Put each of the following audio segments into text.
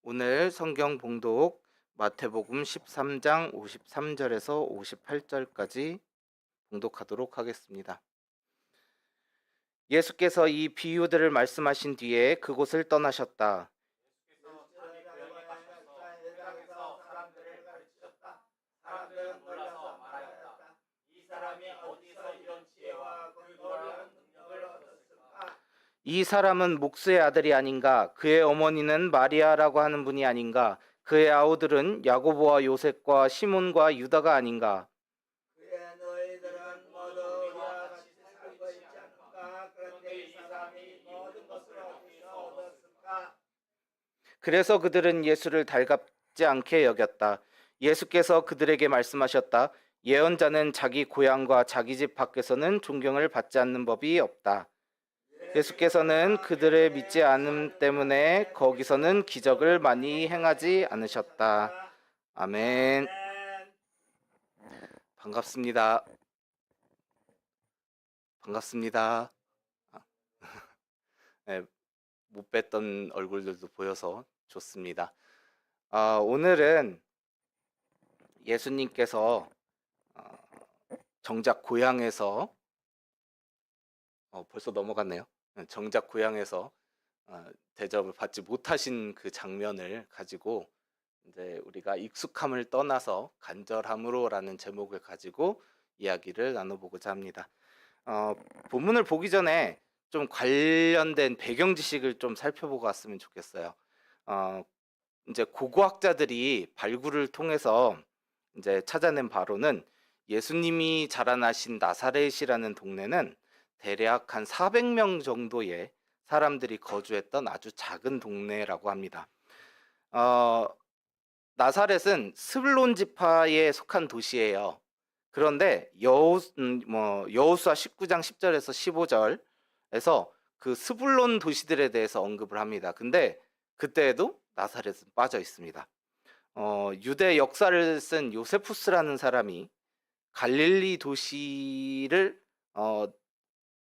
오늘 성경 봉독 마태복음 13장 53절에서 58절까지 봉독하도록 하겠습니다. 예수께서 이 비유들을 말씀하신 뒤에 그곳을 떠나셨다. 사람들은 놀라서 말하였다. 이 사람이 어디서 이런 지혜와 그 놀라운 능력을 얻었을까? 이 사람은 목수의 아들이 아닌가? 그의 어머니는 마리아라고 하는 분이 아닌가? 그의 아우들은 야고보와 요셉과 시몬과 유다가 아닌가? 그의 너희들은 모두 우리와 같이 살고 있지 않은가? 그런데 이 사람이 모든 것을 어디서 얻었을까? 그래서 그들은 예수를 달갑지 않게 여겼다. 예수께서 그들에게 말씀하셨다. 예언자는 자기 고향과 자기 집 밖에서는 존경을 받지 않는 법이 없다. 예수께서는 그들의 믿지 않음 때문에 거기서는 기적을 많이 행하지 않으셨다. 아멘. 반갑습니다. 반갑습니다. 네, 못 뵀던 얼굴들도 보여서 좋습니다. 오늘은 예수님께서 정작 고향에서 벌써 넘어갔네요. 정작 고향에서 대접을 받지 못하신 그 장면을 가지고 이제 우리가 익숙함을 떠나서 간절함으로라는 제목을 가지고 이야기를 나눠보고자 합니다. 본문을 보기 전에 좀 관련된 배경 지식을 좀 살펴보고 왔으면 좋겠어요. 이제 고고학자들이 발굴을 통해서 이제 찾아낸 바로는 예수님이 자라나신 나사렛이라는 동네는 대략 한 400명 정도의 사람들이 거주했던 아주 작은 동네라고 합니다. 나사렛은 스불론 지파에 속한 도시예요. 그런데 여호수아 19장 10절에서 15절에서 그 스불론 도시들에 대해서 언급을 합니다. 근데 그때에도 나사렛은 빠져 있습니다. 유대 역사를 쓴 요세푸스라는 사람이 갈릴리 도시를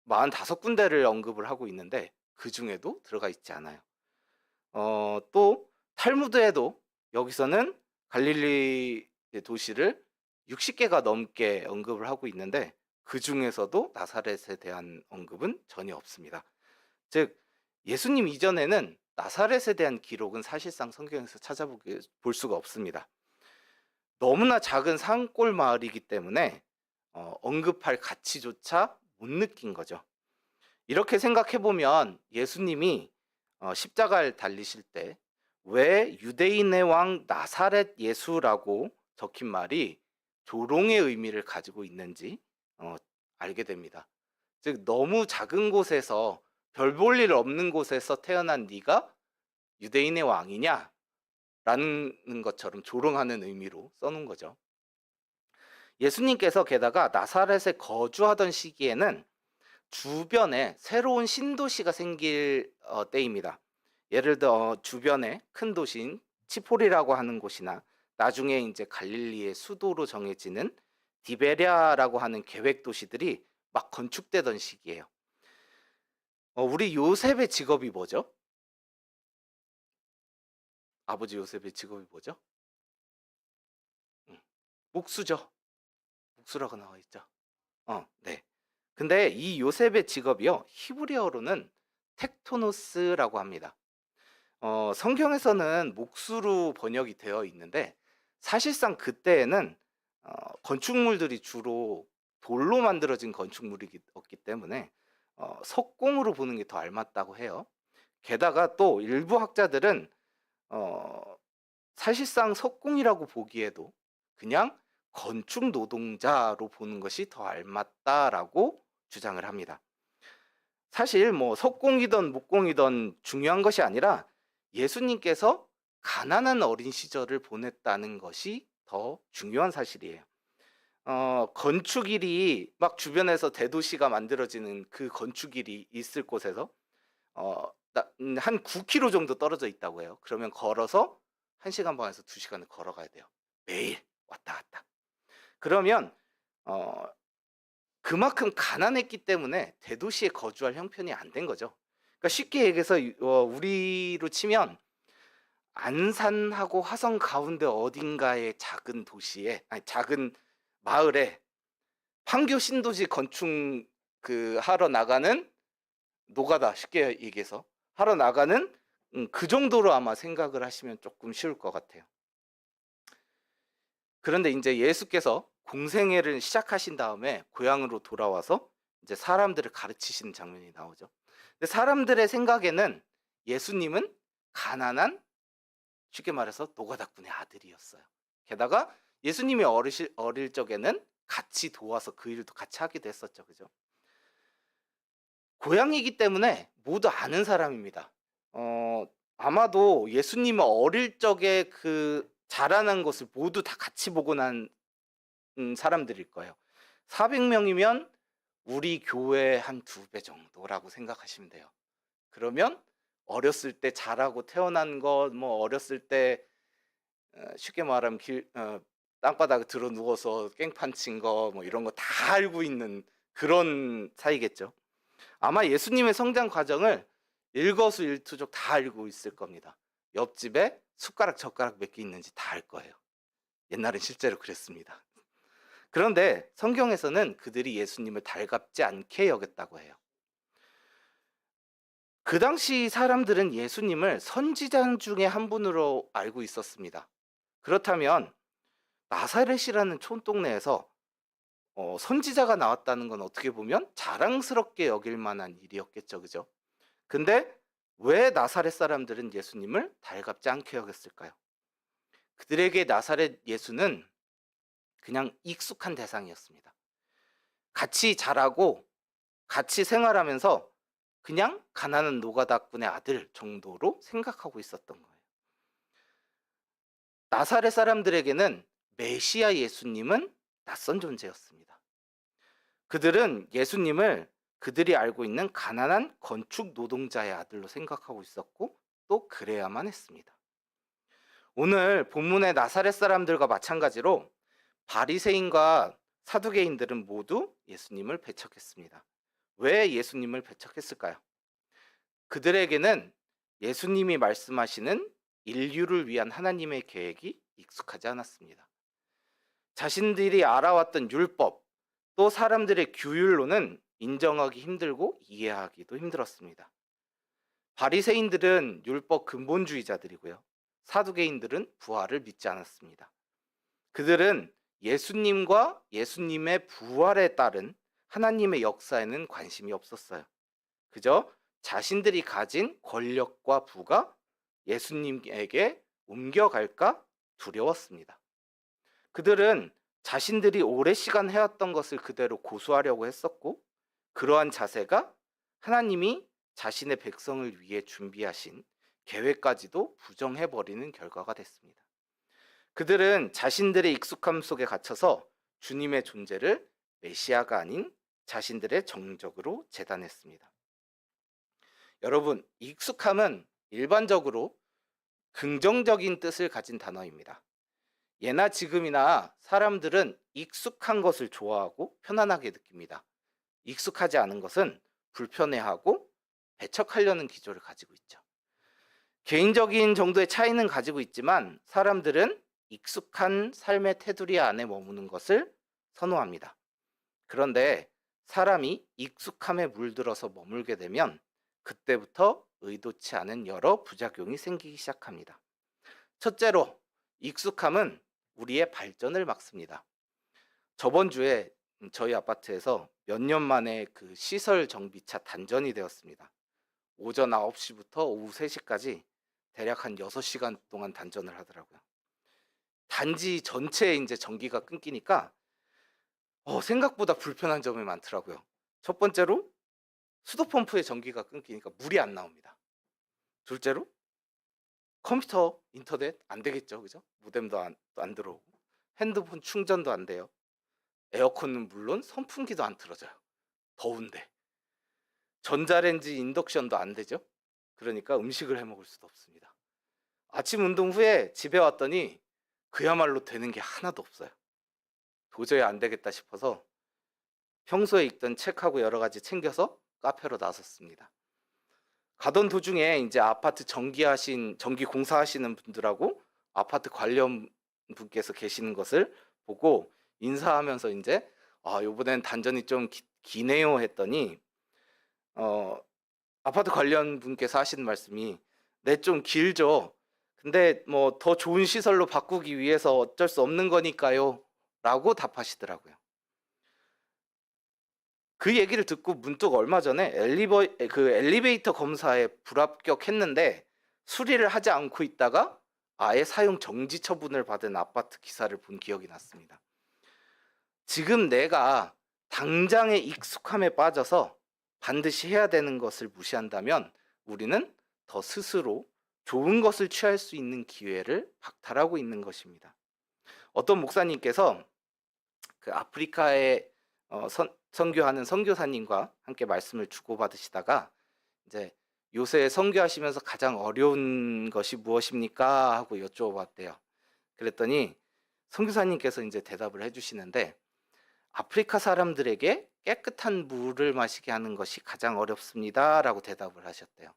45군데를 언급을 하고 있는데 그 중에도 들어가 있지 않아요. 또 탈무드에도 여기서는 갈릴리 도시를 60개가 넘게 언급을 하고 있는데 그 중에서도 나사렛에 대한 언급은 전혀 없습니다. 즉 예수님 이전에는 나사렛에 대한 기록은 사실상 성경에서 볼 수가 없습니다. 너무나 작은 산골 마을이기 때문에 언급할 가치조차 못 느낀 거죠. 이렇게 생각해보면 예수님이 십자가를 달리실 때 왜 유대인의 왕 나사렛 예수라고 적힌 말이 조롱의 의미를 가지고 있는지 알게 됩니다. 즉 너무 작은 곳에서 별 볼 일 없는 곳에서 태어난 네가 유대인의 왕이냐? 라는 것처럼 조롱하는 의미로 써놓은 거죠. 예수님께서 게다가 나사렛에 거주하던 시기에는 주변에 새로운 신도시가 생길 때입니다. 예를 들어 주변에 큰 도시인 치포리라고 하는 곳이나 나중에 이제 갈릴리의 수도로 정해지는 디베랴라고 하는 계획 도시들이 막 건축되던 시기예요. 우리 요셉의 직업이 뭐죠? 아버지 요셉의 직업이 뭐죠? 목수죠. 목수라고 나와 있죠. 네. 근데 이 요셉의 직업이요, 히브리어로는 텍토노스라고 합니다. 성경에서는 목수로 번역이 되어 있는데 사실상 그때에는 건축물들이 주로 돌로 만들어진 건축물이었기 때문에 석공으로 보는 게 더 알맞다고 해요. 게다가 또 일부 학자들은 사실상 석공이라고 보기에도 그냥 건축 노동자로 보는 것이 더 알맞다라고 주장을 합니다. 사실 뭐 석공이든 목공이든 중요한 것이 아니라 예수님께서 가난한 어린 시절을 보냈다는 것이 더 중요한 사실이에요. 건축일이 막 주변에서 대도시가 만들어지는 그 건축일이 있을 곳에서 한 9km 정도 떨어져 있다고 해요. 그러면 걸어서 1시간 반에서 2시간을 걸어가야 돼요. 매일 왔다 갔다. 그러면 그만큼 가난했기 때문에 대도시에 거주할 형편이 안 된 거죠. 그러니까 쉽게 얘기해서 우리로 치면 안산하고 화성 가운데 어딘가의 작은 도시에, 아니 작은 마을에 판교 신도시 건축 하러 나가는 노가다, 쉽게 얘기해서 하러 나가는 그 정도로 아마 생각을 하시면 조금 쉬울 것 같아요. 그런데 이제 예수께서 공생애를 시작하신 다음에 고향으로 돌아와서 이제 사람들을 가르치시는 장면이 나오죠. 근데 사람들의 생각에는 예수님은 가난한, 쉽게 말해서 노가다꾼의 아들이었어요. 게다가 예수님이 어릴 적에는 같이 도와서 그 일도 같이 하기도 했었죠. 그죠? 고향이기 때문에 모두 아는 사람입니다. 아마도 예수님은 어릴 적에 그 자라난 것을 모두 다 같이 보고 난 사람들일 거예요. 400명이면 우리 교회 한 2배 정도라고 생각하시면 돼요. 그러면 어렸을 때 자라고 태어난 것, 뭐 어렸을 때 쉽게 말하면 땅바닥에 들어 누워서 깽판 친 거, 뭐 이런 거 다 알고 있는 그런 사이겠죠. 아마 예수님의 성장 과정을 일거수일투족 다 알고 있을 겁니다. 옆집에 숟가락 젓가락 몇 개 있는지 다 알 거예요. 옛날엔 실제로 그랬습니다. 그런데 성경에서는 그들이 예수님을 달갑지 않게 여겼다고 해요. 그 당시 사람들은 예수님을 선지자 중에 한 분으로 알고 있었습니다. 그렇다면 나사렛이라는 촌동네에서 선지자가 나왔다는 건 어떻게 보면 자랑스럽게 여길 만한 일이었겠죠. 그죠? 근데 왜 나사렛 사람들은 예수님을 달갑지 않게 여겼을까요? 그들에게 나사렛 예수는 그냥 익숙한 대상이었습니다. 같이 자라고 같이 생활하면서 그냥 가난한 노가다꾼의 아들 정도로 생각하고 있었던 거예요. 나사렛 사람들에게는 메시아 예수님은 낯선 존재였습니다. 그들은 예수님을 그들이 알고 있는 가난한 건축 노동자의 아들로 생각하고 있었고 또 그래야만 했습니다. 오늘 본문의 나사렛 사람들과 마찬가지로 바리새인과 사두개인들은 모두 예수님을 배척했습니다. 왜 예수님을 배척했을까요? 그들에게는 예수님이 말씀하시는 인류를 위한 하나님의 계획이 익숙하지 않았습니다. 자신들이 알아왔던 율법, 또 사람들의 규율로는 인정하기 힘들고 이해하기도 힘들었습니다. 바리새인들은 율법 근본주의자들이고요. 사두개인들은 부활을 믿지 않았습니다. 그들은 예수님과 예수님의 부활에 따른 하나님의 역사에는 관심이 없었어요. 그저 자신들이 가진 권력과 부가 예수님에게 옮겨갈까 두려웠습니다. 그들은 자신들이 오랜 시간 해왔던 것을 그대로 고수하려고 했었고, 그러한 자세가 하나님이 자신의 백성을 위해 준비하신 계획까지도 부정해버리는 결과가 됐습니다. 그들은 자신들의 익숙함 속에 갇혀서 주님의 존재를 메시아가 아닌 자신들의 정적으로 재단했습니다. 여러분, 익숙함은 일반적으로 긍정적인 뜻을 가진 단어입니다. 예나 지금이나 사람들은 익숙한 것을 좋아하고 편안하게 느낍니다. 익숙하지 않은 것은 불편해하고 배척하려는 기조를 가지고 있죠. 개인적인 정도의 차이는 가지고 있지만 사람들은 익숙한 삶의 테두리 안에 머무는 것을 선호합니다. 그런데 사람이 익숙함에 물들어서 머물게 되면 그때부터 의도치 않은 여러 부작용이 생기기 시작합니다. 첫째로, 익숙함은 우리의 발전을 막습니다. 저번 주에 저희 아파트에서 몇 년 만에 그 시설 정비차 단전이 되었습니다. 오전 9시부터 오후 3시까지 대략 한 6시간 동안 단전을 하더라고요. 단지 전체에 이제 전기가 끊기니까 생각보다 불편한 점이 많더라고요. 첫 번째로 수도펌프의 전기가 끊기니까 물이 안 나옵니다. 둘째로 컴퓨터, 인터넷 안 되겠죠, 그죠? 모뎀도 안 들어오고 핸드폰 충전도 안 돼요. 에어컨은 물론 선풍기도 안 틀어져요. 더운데. 전자레인지 인덕션도 안 되죠. 그러니까 음식을 해 먹을 수도 없습니다. 아침 운동 후에 집에 왔더니 그야말로 되는 게 하나도 없어요. 도저히 안 되겠다 싶어서 평소에 읽던 책하고 여러 가지 챙겨서 카페로 나섰습니다. 가던 도중에 이제 아파트 전기 공사하시는 분들하고 아파트 관련 분께서 계시는 것을 보고 인사하면서 이제 요번엔 단전이 좀 기네요 했더니 아파트 관련 분께서 하시는 말씀이 네, 좀 길죠. 근데 뭐 더 좋은 시설로 바꾸기 위해서 어쩔 수 없는 거니까요. 라고 답하시더라고요. 그 얘기를 듣고 문득 얼마 전에 엘리베이터 검사에 불합격했는데 수리를 하지 않고 있다가 아예 사용 정지 처분을 받은 아파트 기사를 본 기억이 났습니다. 지금 내가 당장의 익숙함에 빠져서 반드시 해야 되는 것을 무시한다면 우리는 더 스스로 좋은 것을 취할 수 있는 기회를 박탈하고 있는 것입니다. 어떤 목사님께서 그 아프리카에 선교하는 선교사님과 함께 말씀을 주고받으시다가 이제 요새 선교하시면서 가장 어려운 것이 무엇입니까? 하고 여쭤봤대요. 그랬더니 선교사님께서 이제 대답을 해주시는데 아프리카 사람들에게 깨끗한 물을 마시게 하는 것이 가장 어렵습니다. 라고 대답을 하셨대요.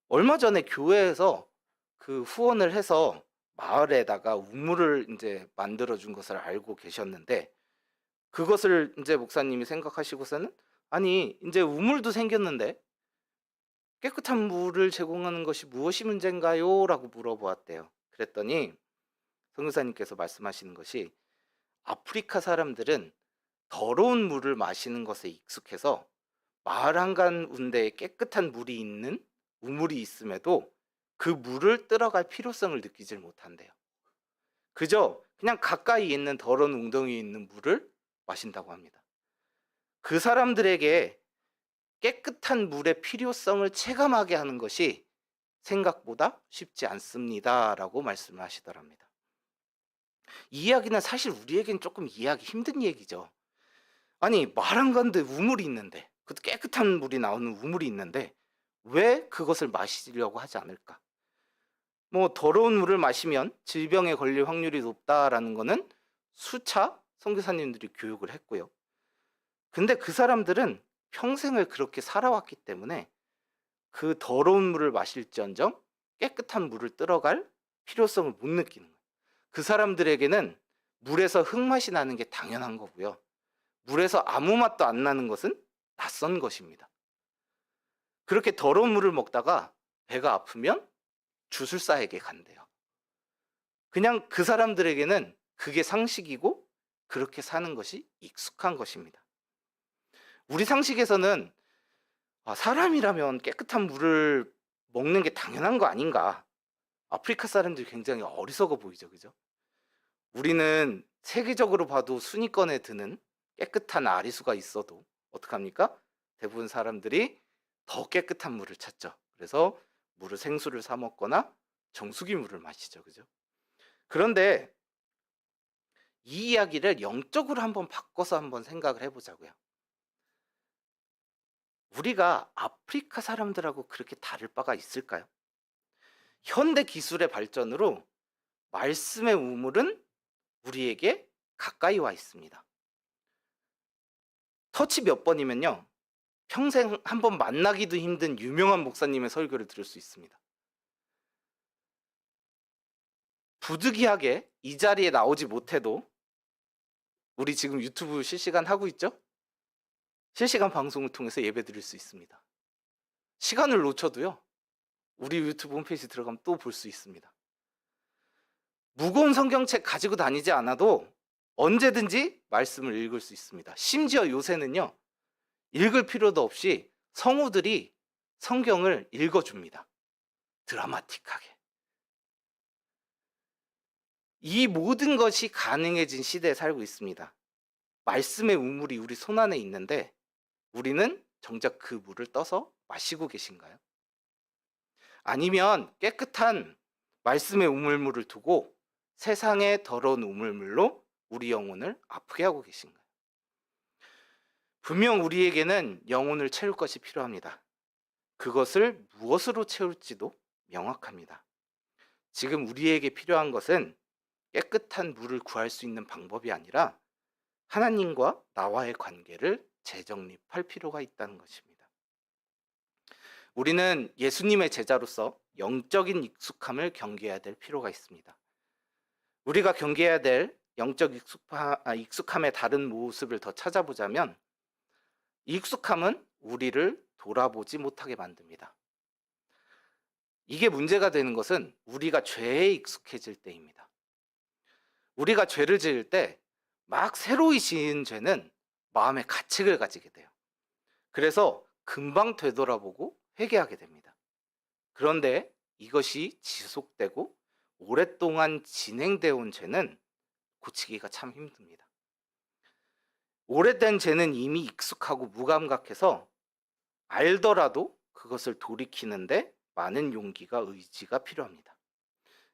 얼마 전에 교회에서 그 후원을 해서 마을에다가 우물을 이제 만들어준 것을 알고 계셨는데 그것을 이제 목사님이 생각하시고서는 아니 이제 우물도 생겼는데 깨끗한 물을 제공하는 것이 무엇이 문제인가요? 라고 물어보았대요. 그랬더니 선교사님께서 말씀하시는 것이 아프리카 사람들은 더러운 물을 마시는 것에 익숙해서 마을 한가운데에 깨끗한 물이 있는 우물이 있음에도 그 물을ตื้어갈 필요성을 느끼질 못한대요. 그저 그냥 가까이 있는 더러운 웅덩이에 있는 물을 마신다고 합니다. 그 사람들에게 깨끗한 물의 필요성을 체감하게 하는 것이 생각보다 쉽지 않습니다. 라고 말씀을 하시더랍니다. 이 이야기는 사실 우리에겐 조금 이해하기 힘든 얘기죠. 아니 말 안 가는데 우물이 있는데 그것도 깨끗한 물이 나오는 우물이 있는데 왜 그것을 마시려고 하지 않을까? 뭐 더러운 물을 마시면 질병에 걸릴 확률이 높다라는 거는 수차 선교사님들이 교육을 했고요. 근데 그 사람들은 평생을 그렇게 살아왔기 때문에 그 더러운 물을 마실지언정 깨끗한 물을ตื้어갈 필요성을 못 느끼는 거예요. 그 사람들에게는 물에서 흙맛이 나는 게 당연한 거고요. 물에서 아무 맛도 안 나는 것은 낯선 것입니다. 그렇게 더러운 물을 먹다가 배가 아프면 주술사에게 간대요. 그냥 그 사람들에게는 그게 상식이고 그렇게 사는 것이 익숙한 것입니다. 우리 상식에서는 사람이라면 깨끗한 물을 먹는 게 당연한 거 아닌가. 아프리카 사람들이 굉장히 어리석어 보이죠, 그죠? 우리는 세계적으로 봐도 순위권에 드는 깨끗한 아리수가 있어도 어떡합니까? 대부분 사람들이 더 깨끗한 물을 찾죠. 그래서 생수를 사 먹거나 정수기 물을 마시죠, 그죠? 그런데 이 이야기를 영적으로 한번 바꿔서 한번 생각을 해보자고요. 우리가 아프리카 사람들하고 그렇게 다를 바가 있을까요? 현대 기술의 발전으로 말씀의 우물은 우리에게 가까이 와 있습니다. 터치 몇 번이면요, 평생 한번 만나기도 힘든 유명한 목사님의 설교를 들을 수 있습니다. 부득이하게 이 자리에 나오지 못해도 우리 지금 유튜브 실시간 하고 있죠? 실시간 방송을 통해서 예배 드릴 수 있습니다. 시간을 놓쳐도요, 우리 유튜브 홈페이지 들어가면 또 볼 수 있습니다. 무거운 성경책 가지고 다니지 않아도 언제든지 말씀을 읽을 수 있습니다. 심지어 요새는요, 읽을 필요도 없이 성우들이 성경을 읽어줍니다. 드라마틱하게. 이 모든 것이 가능해진 시대에 살고 있습니다. 말씀의 우물이 우리 손안에 있는데 우리는 정작 그 물을 떠서 마시고 계신가요? 아니면 깨끗한 말씀의 우물물을 두고 세상의 더러운 우물물로 우리 영혼을 아프게 하고 계신가요? 분명 우리에게는 영혼을 채울 것이 필요합니다. 그것을 무엇으로 채울지도 명확합니다. 지금 우리에게 필요한 것은 깨끗한 물을 구할 수 있는 방법이 아니라 하나님과 나와의 관계를 재정립할 필요가 있다는 것입니다. 우리는 예수님의 제자로서 영적인 익숙함을 경계해야 될 필요가 있습니다. 우리가 경계해야 될 영적 익숙함의 다른 모습을 더 찾아보자면 익숙함은 우리를 돌아보지 못하게 만듭니다. 이게 문제가 되는 것은 우리가 죄에 익숙해질 때입니다. 우리가 죄를 지을 때 막 새로이 지은 죄는 마음에 가책을 가지게 돼요. 그래서 금방 되돌아보고 회개하게 됩니다. 그런데 이것이 지속되고 오랫동안 진행되어 온 죄는 고치기가 참 힘듭니다. 오래된 죄는 이미 익숙하고 무감각해서 알더라도 그것을 돌이키는데 많은 용기가 의지가 필요합니다.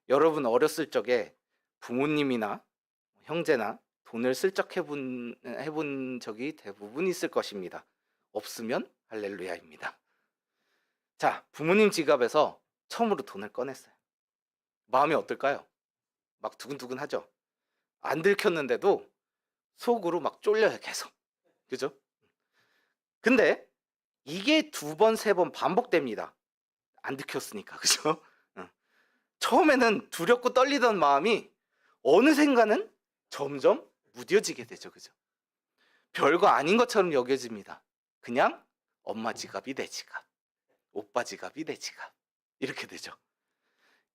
여러분 어렸을 적에 부모님이나 형제나 돈을 슬쩍 해본 적이 대부분 있을 것입니다. 없으면 할렐루야입니다. 자, 부모님 지갑에서 처음으로 돈을 꺼냈어요. 마음이 어떨까요? 막 두근두근 하죠? 안 들켰는데도 속으로 막 쫄려요, 계속. 그죠? 근데 이게 2번, 3번 반복됩니다. 안 들켰으니까, 그죠? 처음에는 두렵고 떨리던 마음이 어느샌가는 점점 무뎌지게 되죠, 그죠? 별거 아닌 것처럼 여겨집니다. 그냥 엄마 지갑이 내 지갑, 오빠 지갑이 내 지갑, 이렇게 되죠.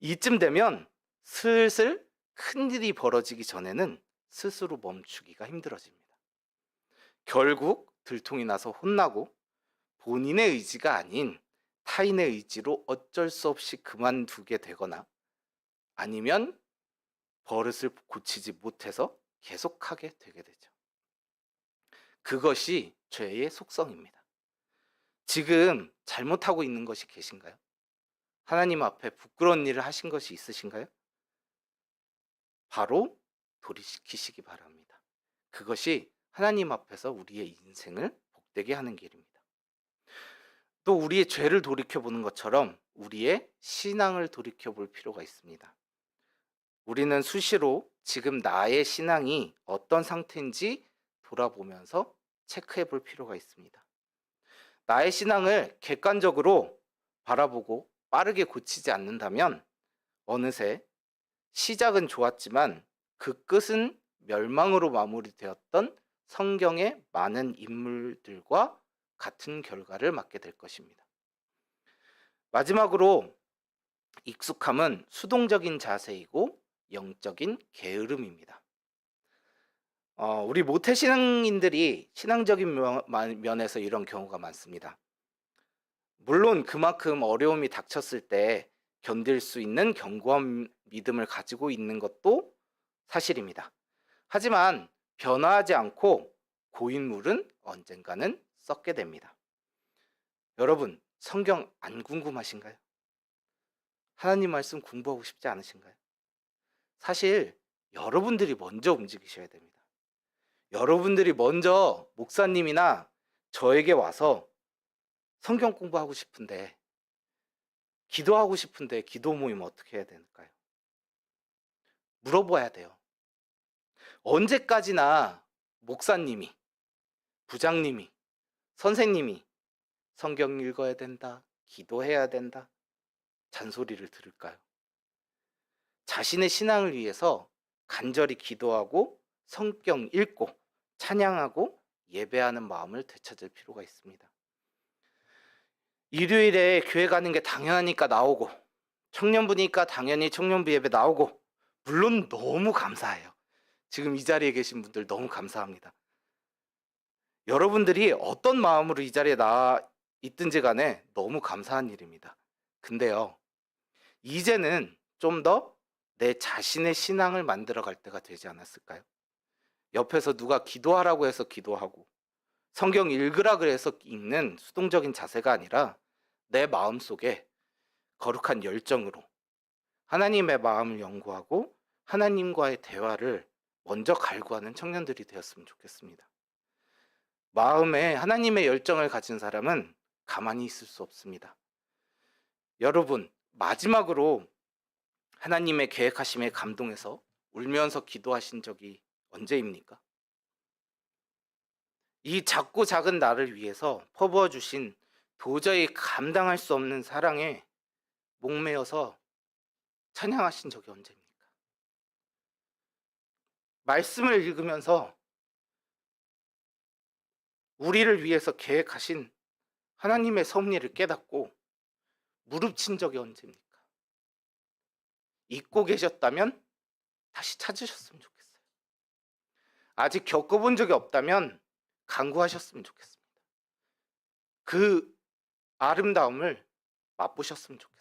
이쯤 되면 슬슬 큰일이 벌어지기 전에는 스스로 멈추기가 힘들어집니다. 결국 들통이 나서 혼나고 본인의 의지가 아닌 타인의 의지로 어쩔 수 없이 그만두게 되거나 아니면 버릇을 고치지 못해서 계속하게 되게 되죠. 그것이 죄의 속성입니다. 지금 잘못하고 있는 것이 계신가요? 하나님 앞에 부끄러운 일을 하신 것이 있으신가요? 바로 돌이키시기 바랍니다. 그것이 하나님 앞에서 우리의 인생을 복되게 하는 길입니다. 또 우리의 죄를 돌이켜보는 것처럼 우리의 신앙을 돌이켜볼 필요가 있습니다. 우리는 수시로 지금 나의 신앙이 어떤 상태인지 돌아보면서 체크해 볼 필요가 있습니다. 나의 신앙을 객관적으로 바라보고 빠르게 고치지 않는다면 어느새 시작은 좋았지만 그 끝은 멸망으로 마무리되었던 성경의 많은 인물들과 같은 결과를 맞게 될 것입니다. 마지막으로 익숙함은 수동적인 자세이고 영적인 게으름입니다. 우리 모태신앙인들이 신앙적인 면에서 이런 경우가 많습니다. 물론 그만큼 어려움이 닥쳤을 때 견딜 수 있는 견고한 믿음을 가지고 있는 것도 사실입니다. 하지만 변화하지 않고 고인물은 언젠가는 썩게 됩니다. 여러분, 성경 안 궁금하신가요? 하나님 말씀 공부하고 싶지 않으신가요? 사실 여러분들이 먼저 움직이셔야 됩니다. 여러분들이 먼저 목사님이나 저에게 와서 성경 공부하고 싶은데, 기도하고 싶은데 기도 모임 어떻게 해야 될까요? 물어봐야 돼요. 언제까지나 목사님이, 부장님이, 선생님이 성경 읽어야 된다, 기도해야 된다, 잔소리를 들을까요? 자신의 신앙을 위해서 간절히 기도하고 성경 읽고 찬양하고 예배하는 마음을 되찾을 필요가 있습니다. 일요일에 교회 가는 게 당연하니까 나오고, 청년부니까 당연히 청년부 예배 나오고, 물론 너무 감사해요. 지금 이 자리에 계신 분들 너무 감사합니다. 여러분들이 어떤 마음으로 이 자리에 나와 있든지 간에 너무 감사한 일입니다. 근데요, 이제는 좀 더 내 자신의 신앙을 만들어 갈 때가 되지 않았을까요? 옆에서 누가 기도하라고 해서 기도하고 성경 읽으라 그래서 읽는 수동적인 자세가 아니라 내 마음속에 거룩한 열정으로 하나님의 마음을 연구하고 하나님과의 대화를 먼저 갈구하는 청년들이 되었으면 좋겠습니다. 마음에 하나님의 열정을 가진 사람은 가만히 있을 수 없습니다. 여러분, 마지막으로 하나님의 계획하심에 감동해서 울면서 기도하신 적이 언제입니까? 이 작고 작은 나를 위해서 퍼부어 주신 도저히 감당할 수 없는 사랑에 목매어서 찬양하신 적이 언제입니까? 말씀을 읽으면서 우리를 위해서 계획하신 하나님의 섭리를 깨닫고 무릎 친 적이 언제입니까? 잊고 계셨다면 다시 찾으셨으면 좋겠어요. 아직 겪어본 적이 없다면 간구하셨으면 좋겠습니다. 그 아름다움을 맛보셨으면 좋겠어요.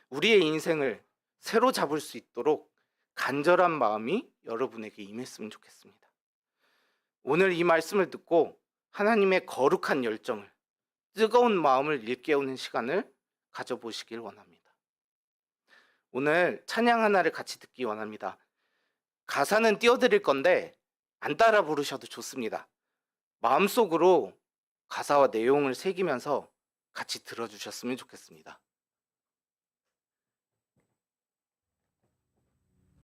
우리의 인생을 새로 잡을 수 있도록 간절한 마음이 여러분에게 임했으면 좋겠습니다. 오늘 이 말씀을 듣고 하나님의 거룩한 열정을, 뜨거운 마음을 일깨우는 시간을 가져보시길 원합니다. 오늘 찬양 하나를 같이 듣기 원합니다. 가사는 띄워드릴 건데 안 따라 부르셔도 좋습니다. 마음속으로 가사와 내용을 새기면서 같이 들어주셨으면 좋겠습니다.